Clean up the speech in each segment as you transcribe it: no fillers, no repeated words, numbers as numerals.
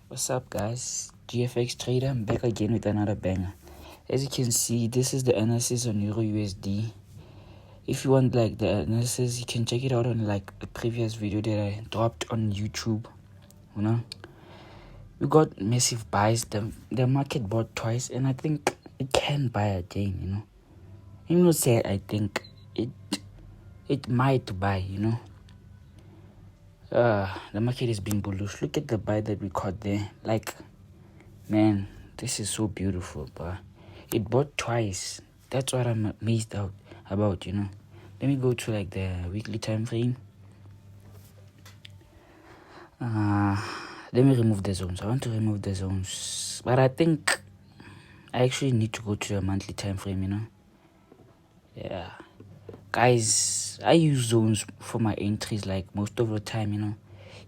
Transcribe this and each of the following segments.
What's up, guys? GFX Trader, I'm back again with another banger. As you can see, this is the analysis on Eurusd. If you want like the analysis, you can check it out on like a previous video that I dropped on YouTube. You know, we got massive buys. The market bought twice, and I think it can buy again. You know, I'm not saying I think it might buy. You know. The market has been bullish. Look at the buy that we caught there. Like, man, this is so beautiful, but it bought twice. That's what I'm amazed out about, you know. Let me go to like the weekly time frame. Let me remove the zones. I want to remove the zones, but I think I actually need to go to the monthly time frame, you know. Yeah, guys, I use zones for my entries like most of the time, you know.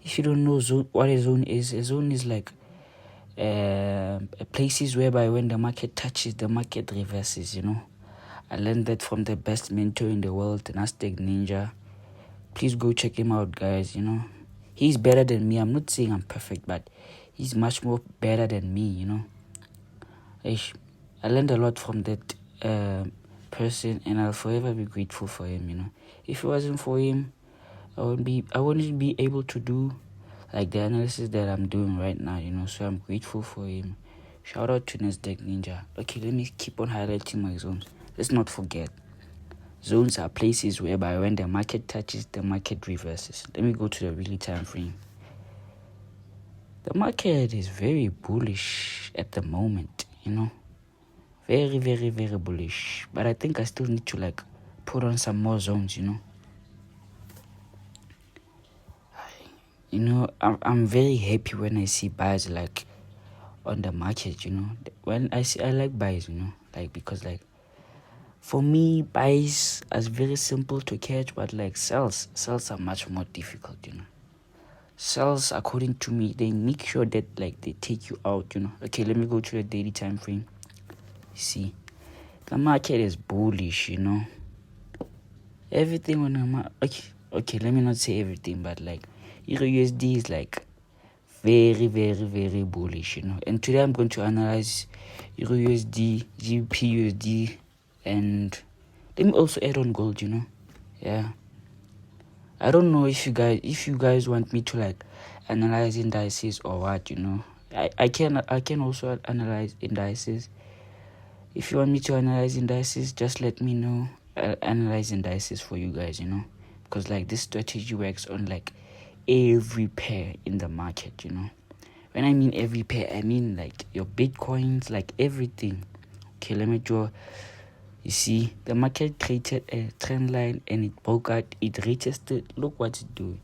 If you don't know what a zone is like places whereby when the market touches, the market reverses, you know. I learned that from the best mentor in the world, Xauusd&Gbpusd. Please go check him out, guys, you know. He's better than me. I'm not saying I'm perfect, but he's much more better than me, you know. I learned a lot from that person, and I'll forever be grateful for him, you know. If it wasn't for him, I wouldn't be able to do like the analysis that I'm doing right now, you know. So I'm grateful for him. Shout out to Xauusd&Gbpusd. Okay, let me keep on highlighting my zones. Let's not forget, zones are places whereby when the market touches, the market reverses. Let me go to the weekly time frame. The market is very bullish at the moment, you know. Very, very, very bullish. But I think I still need to like put on some more zones, you know. You know, I'm very happy when I see buys like on the market, you know. When I like buys, you know, like because like for me, buys are very simple to catch, but like sells are much more difficult, you know. Sells, according to me, they make sure that like they take you out, you know. Okay, let me go to the daily time frame. See, the market is bullish, you know. Everything on the market. Okay, let me not say everything, but like Eurusd is like very, very, very bullish, you know. And today I'm going to analyze Eurusd&Gbpusd, and let me also add on gold, you know. Yeah, I don't know if you guys want me to like analyze indices or what, you know. I can also analyze indices. If you want me to analyze indices, just let me know. I'll analyze indices for you guys, you know, because like this strategy works on like every pair in the market, you know. When I mean every pair, I mean like your bitcoins, like everything. Okay, let me draw. You see, the market created a trend line and it broke out. It retested. Look what it's doing.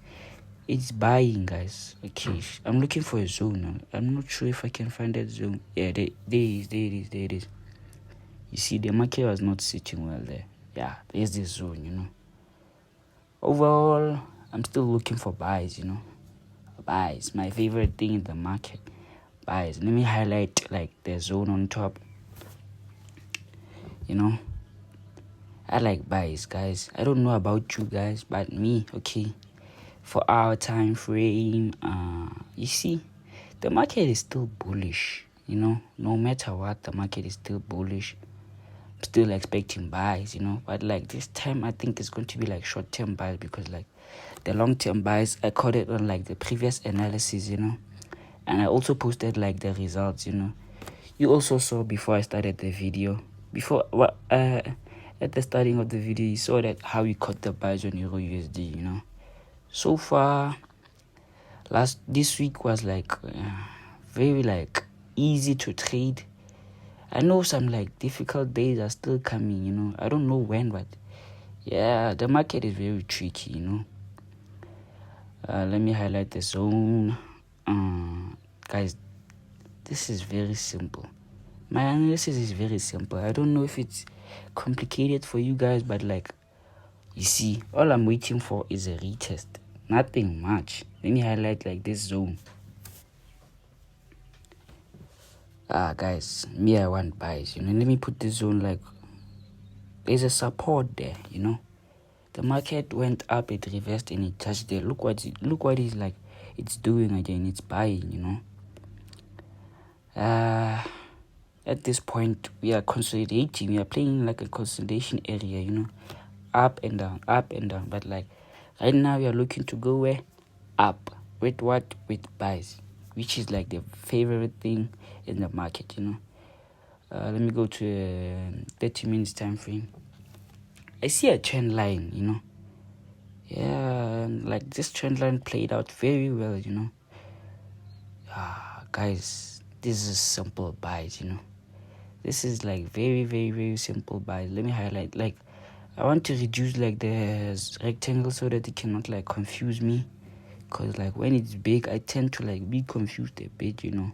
It's buying, guys. Okay, I'm looking for a zone. I'm not sure if I can find that zone. Yeah, there it is. You see, the market was not sitting well there. Yeah, there's this zone, you know. Overall, I'm still looking for buys, you know. Buys, my favorite thing in the market. Buys. Let me highlight like the zone on top. You know, I like buys, guys. I don't know about you guys, but me, okay. For our time frame, you see, the market is still bullish. You know, no matter what, the market is still bullish. I'm still expecting buys, you know. But like this time, I think it's going to be like short-term buys because like the long-term buys, I caught it on like the previous analysis, you know. And I also posted like the results, you know. You also saw before I started the video. At the starting of the video, you saw that how we caught the buys on Eurusd, you know. So far, this week was like very like easy to trade. I know some like difficult days are still coming, you know. I don't know when, but yeah, the market is very tricky, you know. Let me highlight the zone. Guys, this is very simple. My analysis is very simple. I don't know if it's complicated for you guys, but like, you see, all I'm waiting for is a retest. Nothing much. Let me highlight like this zone. Guys, me, I want buys, you know. Let me put this zone like, there's a support there, you know. The market went up, it reversed, and it touched there. Look what it's like. It's doing again. It's buying, you know. At this point we are consolidating. We are playing like a consolidation area, you know, up and down, up and down. But like right now we are looking to go where? Up. With what? With buys, which is like the favorite thing in the market, you know. Let me go to a 30 minutes time frame. I see a trend line, you know. Yeah, and like this trend line played out very well, you know. Guys, this is simple buys, you know. This is like very, very, very simple buys. Let me highlight. Like, I want to reduce like the rectangle so that it cannot like confuse me. Because like when it's big, I tend to like be confused a bit, you know.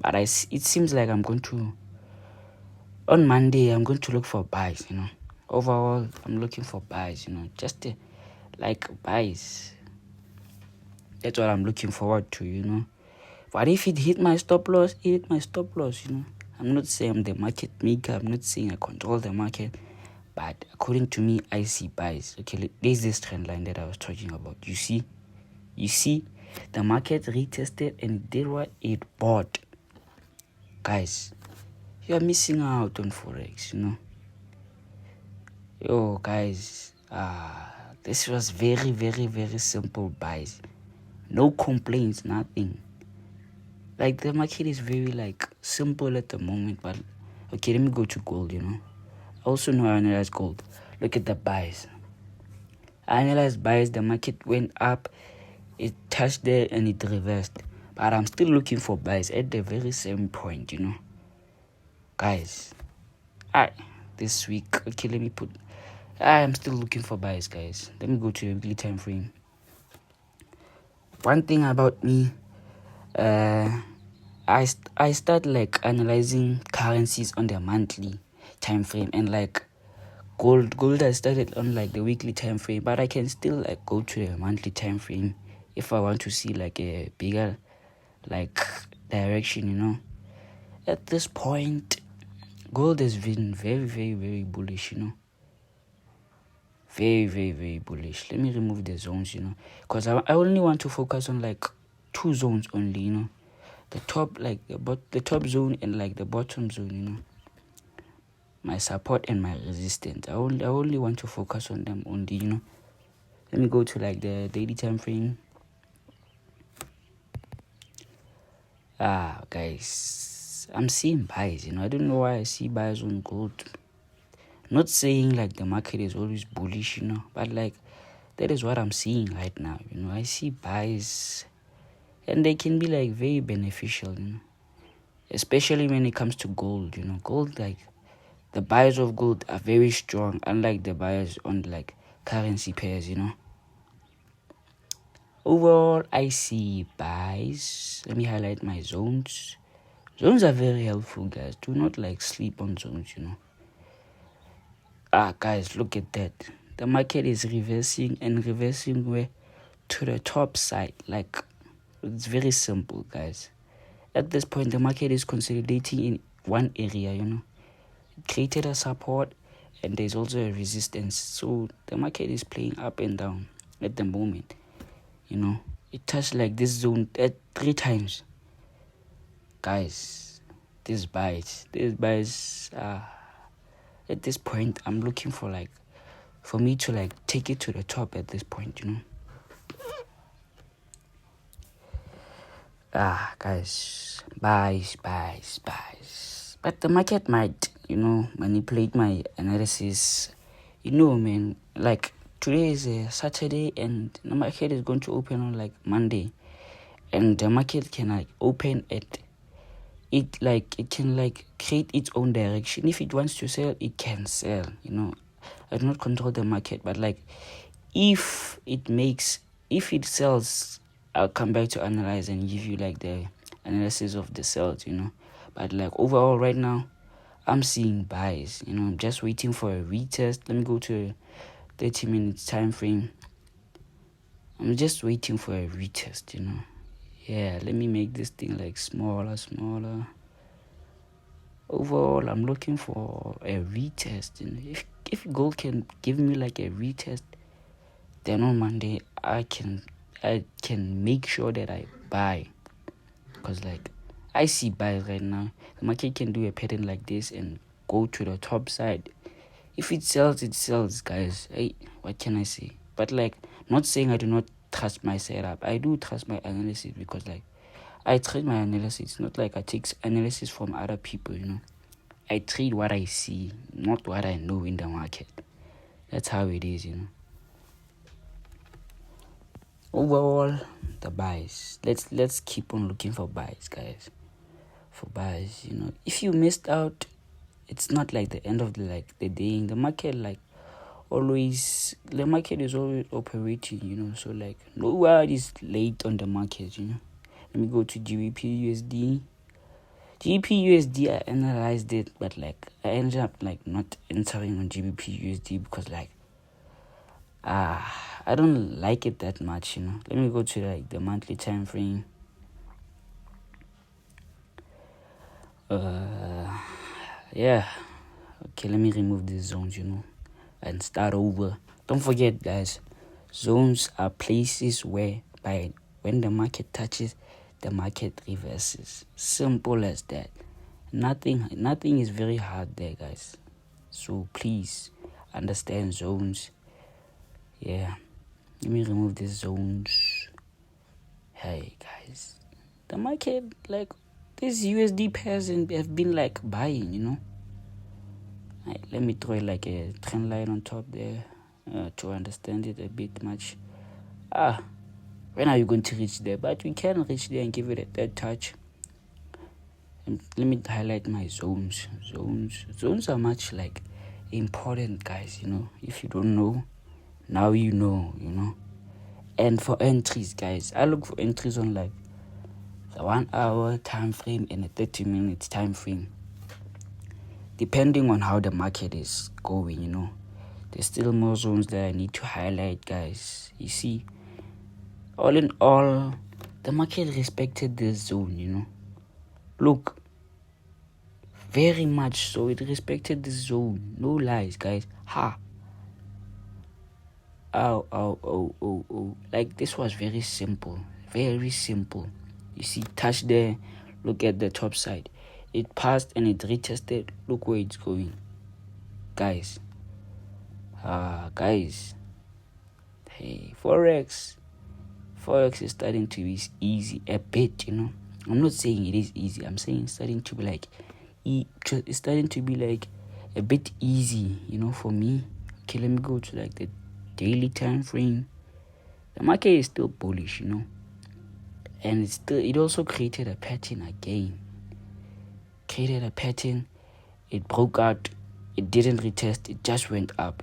But it seems like I'm going to, on Monday, I'm going to look for buys, you know. Overall, I'm looking for buys, you know. Just like buys. That's what I'm looking forward to, you know. But if it hit my stop loss, it hit my stop loss, you know. I'm not saying I'm the market maker. I'm not saying I control the market. But according to me, I see buys. Okay, there's this trend line that I was talking about. You see, the market retested and it did what? It bought. Guys, you are missing out on Forex, you know. Yo, guys, this was very, very, very simple buys. No complaints, nothing. Like the market is very like simple at the moment. But okay, let me go to gold, you know. I also know I analyze gold. Look at the buys. I analyzed buys. The market went up, it touched there and it reversed. But I'm still looking for buys at the very same point, you know. Guys, this week, okay, let me put, I'm still looking for buys, guys. Let me go to a weekly time frame. One thing about me, I start like analyzing currencies on the monthly time frame, and like gold I started on like the weekly time frame, but I can still like go to the monthly time frame if I want to see like a bigger like direction, you know. At this point, gold has been very, very, very bullish, you know. Very, very, very bullish. Let me remove the zones, you know, because I only want to focus on like two zones only, you know. The top, like the top zone and like the bottom zone, you know. My support and my resistance. I only want to focus on them only, you know. Let me go to like the daily time frame. Guys, I'm seeing buys, you know. I don't know why I see buys on gold. Not saying like the market is always bullish, you know, but like that is what I'm seeing right now, you know. I see buys and they can be like very beneficial, you know, especially when it comes to gold, you know. Gold, like the buys of gold are very strong, unlike the buys on like currency pairs, you know. Overall, I see buys. Let me highlight my zones. Zones are very helpful, guys. Do not like sleep on zones, you know. Guys, look at that. The market is reversing and reversing where? To the top side. Like, it's very simple, guys. At this point, the market is consolidating in one area, you know. It created a support and there's also a resistance. So the market is playing up and down at the moment, you know. It touched like this zone at 3 times. Guys, these buys, at this point, I'm looking for like, for me to like take it to the top at this point, you know. Guys, buys. But the market might, you know, manipulate my analysis. You know, man, like today is a Saturday and the market is going to open on like Monday. And the market can like open at it, like it can like create its own direction. If it wants to sell, it can sell, you know. I do not control the market, but like if it sells, I'll come back to analyze and give you like the analysis of the sales, you know. But like overall right now, I'm seeing buys, you know. I'm just waiting for a retest. Let me go to a 30 minutes time frame. I'm just waiting for a retest, you know. Yeah, let me make this thing like smaller. Overall, I'm looking for a retest. You know? If gold can give me like a retest, then on Monday I can make sure that I buy. Because like I see buys right now. The market can do a pattern like this and go to the top side. If it sells, guys. Hey, what can I say? But like, not saying I do not trust my setup. I do trust my analysis because like, I trade my analysis. It's not like I take analysis from other people, I trade what I see, not what I know in the market. That's how it is, Overall, the buys. Let's keep on looking for buys, guys. For buys, if you missed out, it's not like the end of the day in the market. Like always, the market is always operating, so like nobody is late on the market. Let me go to GBPUSD. GBPUSD, I analyzed it, but like I ended up like not entering on GBPUSD because like I don't like it that much. Let me go to like the monthly time frame. Yeah. Okay, let me remove these zones, and start over. Don't forget, guys, zones are places where when the market touches, the market reverses. Simple as that. Nothing is very hard there, guys. So please understand zones. Yeah. Let me remove these zones. Hey, guys. The market, like, these USD pairs have been like buying, Right, let me throw like a trend line on top there to understand it a bit much. When are you going to reach there? But we can reach there and give it a third touch. And let me highlight my zones. Zones are much like important, guys. If you don't know, now you know. And for entries, guys, I look for entries on like the 1 hour time frame and a 30 minutes time frame. Depending on how the market is going, there's still more zones that I need to highlight, guys. You see, all in all, the market respected this zone, Look, very much so. It respected this zone. No lies, guys. Oh. Like, this was very simple. Very simple. You see, touch there. Look at the top side. It passed and it retested. Look where it's going. Guys. Hey, Forex is starting to be easy a bit, I'm not saying it is easy. I'm saying it's starting to be like it's starting to be like a bit easy, for me. Okay, let me go to like the daily time frame. The market is still bullish, and it also created a pattern again. Created a pattern. It broke out. It didn't retest. It just went up,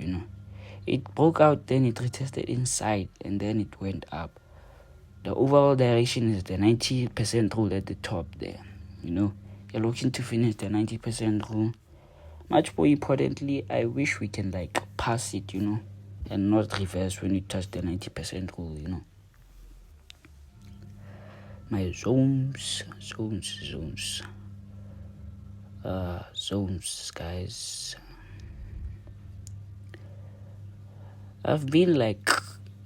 It broke out, then it retested inside, and then it went up. The overall direction is the 90% rule at the top there. You're looking to finish the 90% rule. Much more importantly, I wish we can like pass it, and not reverse when you touch the 90% rule, My zones, guys. I've been like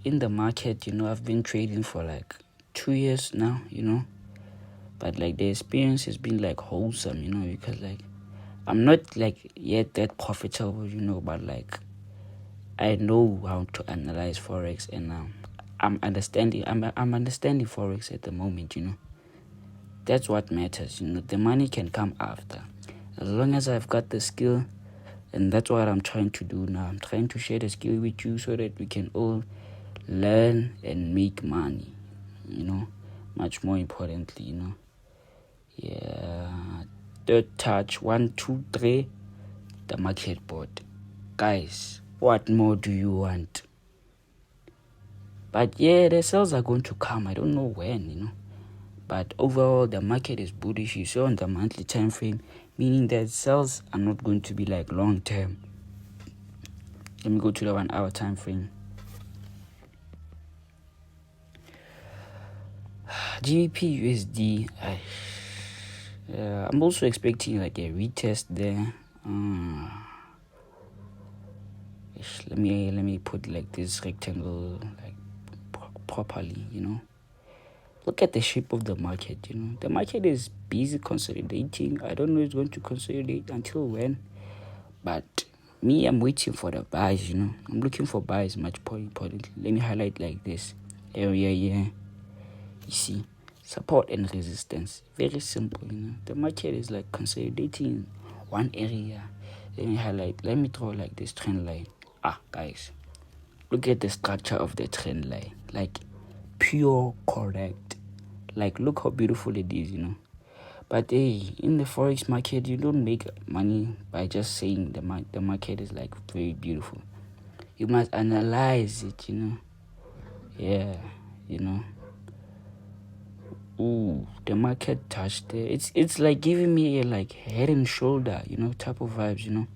in the market, I've been trading for like 2 years now, but like the experience has been like wholesome, because like I'm not like yet that profitable, but like I know how to analyze Forex, and I'm understanding Forex at the moment, That's what matters, The money can come after, as long as I've got the skill. And that's what I'm trying to do now. I'm trying to share the skill with you so that we can all learn and make money, Much more importantly, Yeah. Third touch, 1, 2, 3, the market board. Guys, what more do you want? But yeah, the sales are going to come. I don't know when, But overall, the market is bullish. You saw on the monthly time frame, meaning that sales are not going to be like long term. Let me go to the 1 hour time frame. GBPUSD. I'm also expecting like a retest there. Let me put like this rectangle like properly, look at the shape of the market. The market is busy consolidating. I don't know it's going to consolidate until when, but me, I'm waiting for the buys. I'm looking for buys. Much more important. Let me highlight like this area here. You see, support and resistance. Very simple. The market is like consolidating one area. Let me highlight. Let me draw like this trend line. Guys, look at the structure of the trend line. Like pure correct. Like, look how beautiful it is. But hey, in the forex market, you don't make money by just saying the market is like very beautiful. You must analyze it. Yeah, Ooh, the market touched there. It's like giving me a like head and shoulder, type of vibes.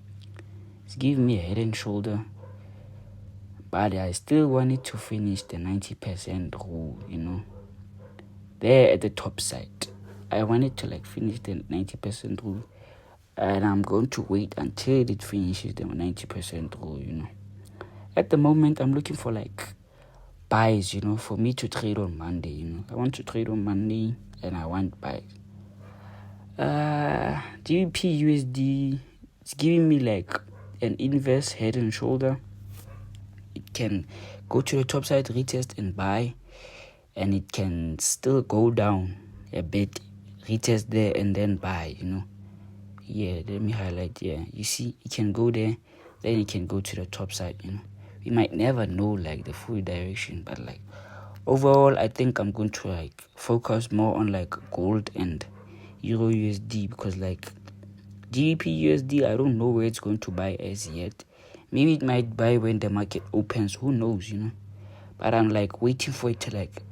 It's giving me a head and shoulder. But I still wanted to finish the 90% rule, there at the top side. I wanted to like finish the 90% rule, and I'm going to wait until it finishes the 90% rule, At the moment, I'm looking for like buys, for me to trade on Monday, I want to trade on Monday and I want buys. GBP/USD, it's giving me like an inverse head and shoulder. It can go to the top side, retest and buy, and it can still go down a bit, retest there and then buy, Yeah, let me highlight here. You see, it can go there, then it can go to the top side, We might never know like the full direction, but like overall, I think I'm going to like focus more on like gold and Euro/USD, because like GBP/USD, I don't know where it's going to buy as yet. Maybe it might buy when the market opens. Who knows, But I'm like waiting for it to like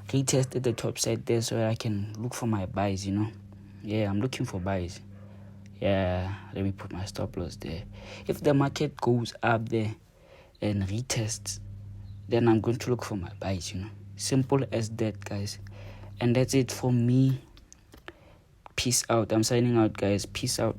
retest at the top side there so I can look for my buys, Yeah, I'm looking for buys. Yeah, let me put my stop loss there. If the market goes up there and retests, then I'm going to look for my buys, Simple as that, guys. And that's it for me. Peace out. I'm signing out, guys. Peace out,